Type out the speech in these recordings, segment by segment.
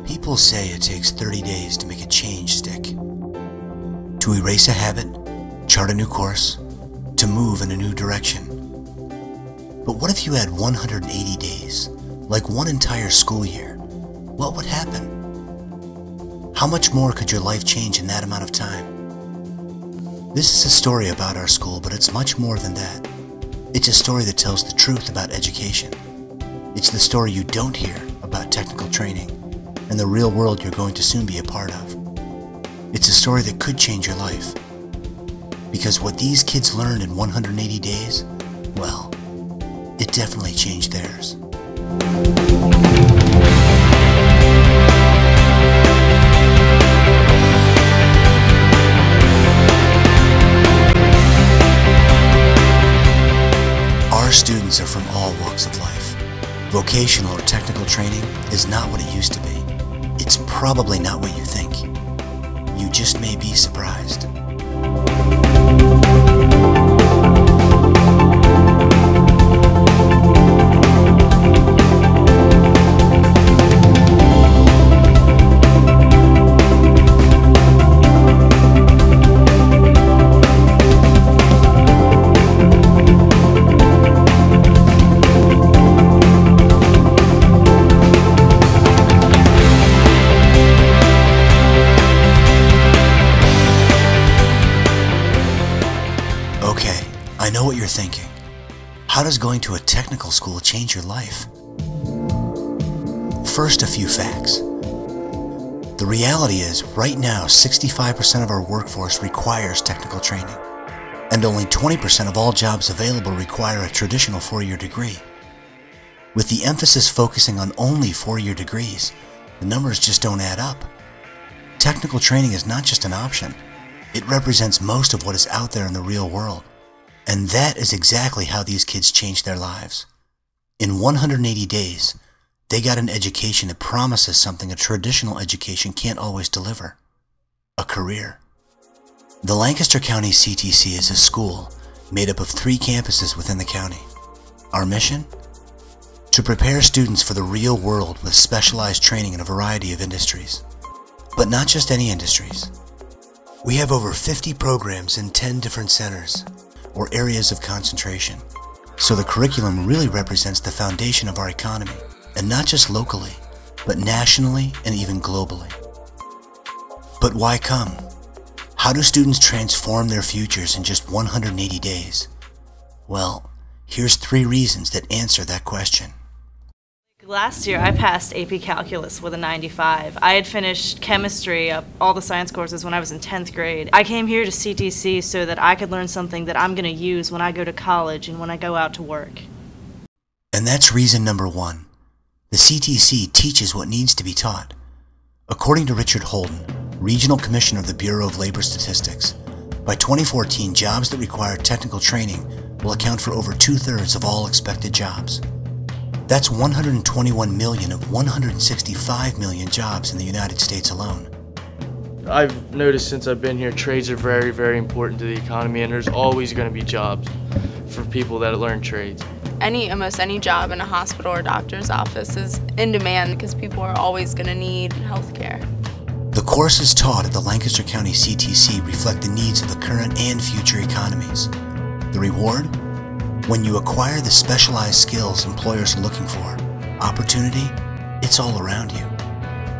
People say it takes 30 days to make a change stick. To erase a habit, chart a new course, to move in a new direction. But what if you had 180 days, like one entire school year? What would happen? How much more could your life change in that amount of time? This is a story about our school, but it's much more than that. It's a story that tells the truth about education. It's the story you don't hear about technical training and the real world you're going to soon be a part of. It's a story that could change your life. Because what these kids learned in 180 days, well, it definitely changed theirs. Our students are from all walks of life. Vocational or technical training is not what it used to be. It's probably not what you think. You just may be surprised. I know what you're thinking. How does going to a technical school change your life? First, a few facts. The reality is, right now, 65% of our workforce requires technical training, and only 20% of all jobs available require a traditional 4-year degree. With the emphasis focusing on only 4-year degrees, the numbers just don't add up. Technical training is not just an option. It represents most of what is out there in the real world. And that is exactly how these kids changed their lives. In 180 days, they got an education that promises something a traditional education can't always deliver: a career. The Lancaster County CTC is a school made up of 3 campuses within the county. Our mission? To prepare students for the real world with specialized training in a variety of industries. But not just any industries. We have over 50 programs in 10 different centers, or areas of concentration. So the curriculum really represents the foundation of our economy, and not just locally, but nationally and even globally. But why come? How do students transform their futures in just 180 days? Well, here's 3 reasons that answer that question. Last year I passed AP Calculus with a 95. I had finished chemistry, all the science courses, when I was in 10th grade. I came here to CTC so that I could learn something that I'm going to use when I go to college and when I go out to work. And that's reason number 1. The CTC teaches what needs to be taught. According to Richard Holden, Regional Commissioner of the Bureau of Labor Statistics, by 2014, jobs that require technical training will account for over 2/3 of all expected jobs. That's 121 million of 165 million jobs in the United States alone. I've noticed since I've been here, trades are very, very important to the economy, and there's always going to be jobs for people that learn trades. Almost any job in a hospital or doctor's office is in demand because people are always going to need health care. The courses taught at the Lancaster County CTC reflect the needs of the current and future economies. The reward? When you acquire the specialized skills employers are looking for, opportunity, it's all around you.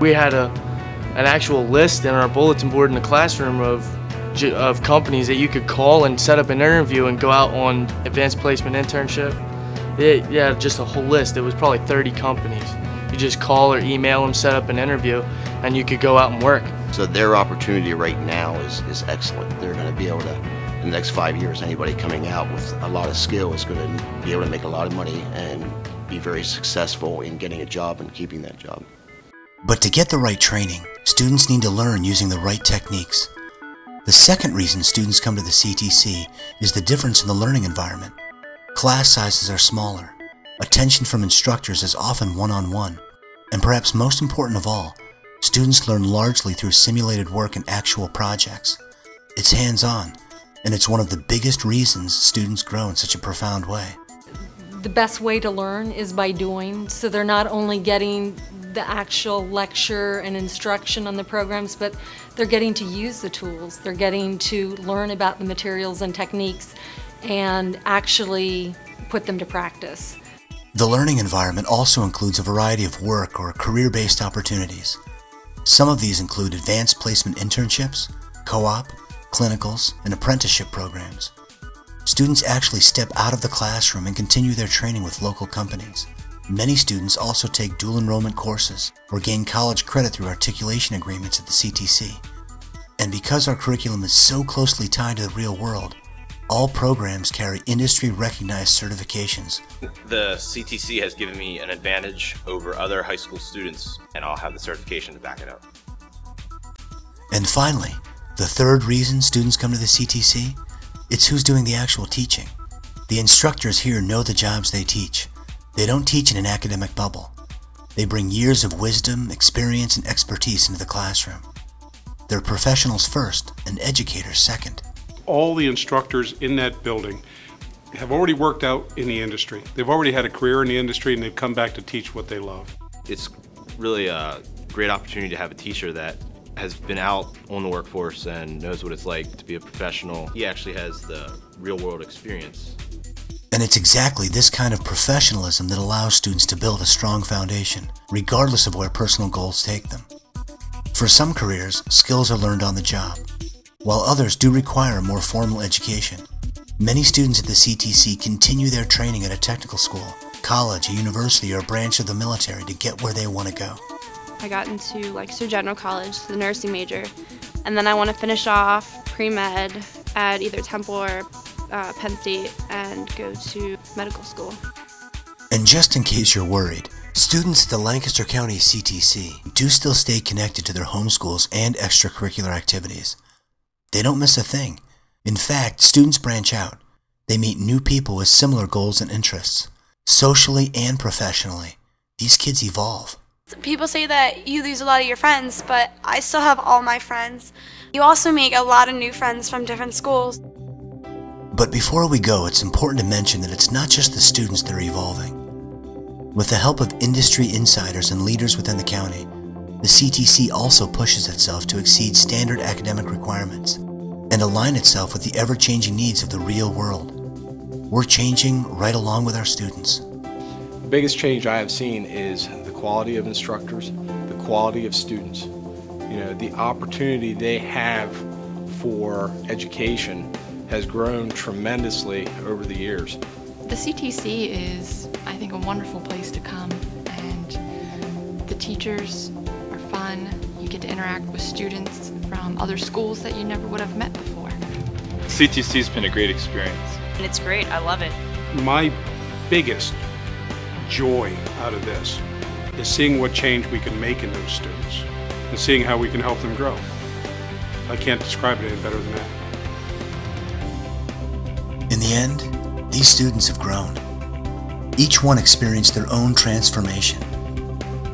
We had an actual list in our bulletin board in the classroom of companies that you could call and set up an interview and go out on advanced placement internship. Yeah, just a whole list. It was probably 30 companies. You just call or email them, set up an interview, and you could go out and work. So their opportunity right now is excellent. They're going to be able to, in the next 5 years, anybody coming out with a lot of skill is going to be able to make a lot of money and be very successful in getting a job and keeping that job. But to get the right training, students need to learn using the right techniques. The second reason students come to the CTC is the difference in the learning environment. Class sizes are smaller. Attention from instructors is often one-on-one. And perhaps most important of all, students learn largely through simulated work and actual projects. It's hands-on, and it's one of the biggest reasons students grow in such a profound way. The best way to learn is by doing, so they're not only getting the actual lecture and instruction on the programs, but they're getting to use the tools. They're getting to learn about the materials and techniques and actually put them to practice. The learning environment also includes a variety of work or career-based opportunities. Some of these include advanced placement internships, co-op, clinicals, and apprenticeship programs. Students actually step out of the classroom and continue their training with local companies. Many students also take dual enrollment courses or gain college credit through articulation agreements at the CTC. And because our curriculum is so closely tied to the real world, all programs carry industry-recognized certifications. The CTC has given me an advantage over other high school students, and I'll have the certification to back it up. And finally, the third reason students come to the CTC, it's who's doing the actual teaching. The instructors here know the jobs they teach. They don't teach in an academic bubble. They bring years of wisdom, experience, and expertise into the classroom. They're professionals first and educators second. All the instructors in that building have already worked out in the industry. They've already had a career in the industry, and they've come back to teach what they love. It's really a great opportunity to have a teacher that has been out on the workforce and knows what it's like to be a professional. He actually has the real-world experience. And it's exactly this kind of professionalism that allows students to build a strong foundation, regardless of where personal goals take them. For some careers, skills are learned on the job, while others do require a more formal education. Many students at the CTC continue their training at a technical school, college, a university, or a branch of the military to get where they want to go. I got into Lancaster General College, the nursing major, and then I want to finish off pre-med at either Temple or Penn State and go to medical school. And just in case you're worried, students at the Lancaster County CTC do still stay connected to their home schools and extracurricular activities. They don't miss a thing. In fact, students branch out. They meet new people with similar goals and interests. Socially and professionally, these kids evolve. People say that you lose a lot of your friends, but I still have all my friends. You also make a lot of new friends from different schools. But before we go, it's important to mention that it's not just the students that are evolving. With the help of industry insiders and leaders within the county, the CTC also pushes itself to exceed standard academic requirements and align itself with the ever-changing needs of the real world. We're changing right along with our students. The biggest change I have seen is the quality of instructors, the quality of students. You know, the opportunity they have for education has grown tremendously over the years. The CTC is, I think, a wonderful place to come, and the teachers are fun. You get to interact with students from other schools that you never would have met before. CTC's been a great experience. And it's great, I love it. My biggest joy out of this is seeing what change we can make in those students and seeing how we can help them grow. I can't describe it any better than that. In the end, these students have grown. Each one experienced their own transformation.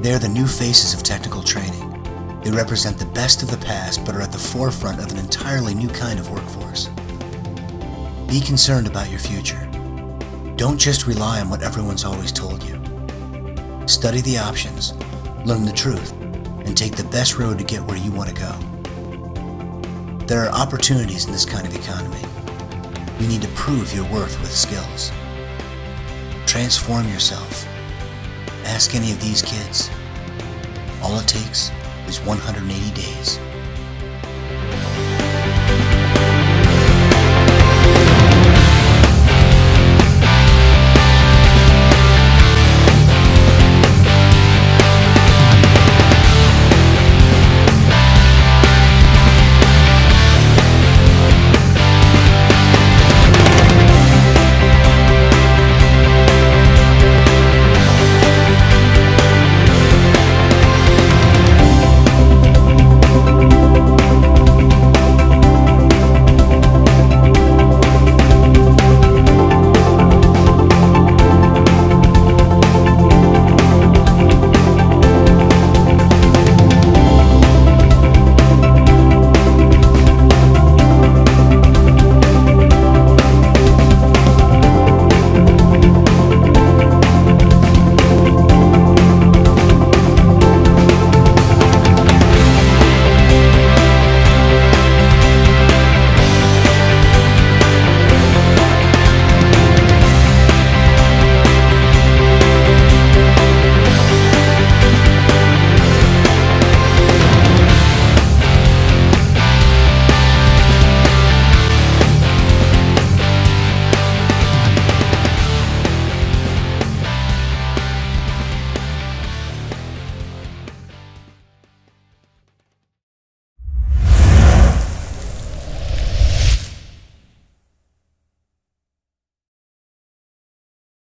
They are the new faces of technical training. They represent the best of the past, but are at the forefront of an entirely new kind of workforce. Be concerned about your future. Don't just rely on what everyone's always told you. Study the options, learn the truth, and take the best road to get where you want to go. There are opportunities in this kind of economy. You need to prove your worth with skills. Transform yourself. Ask any of these kids. All it takes is 180 days.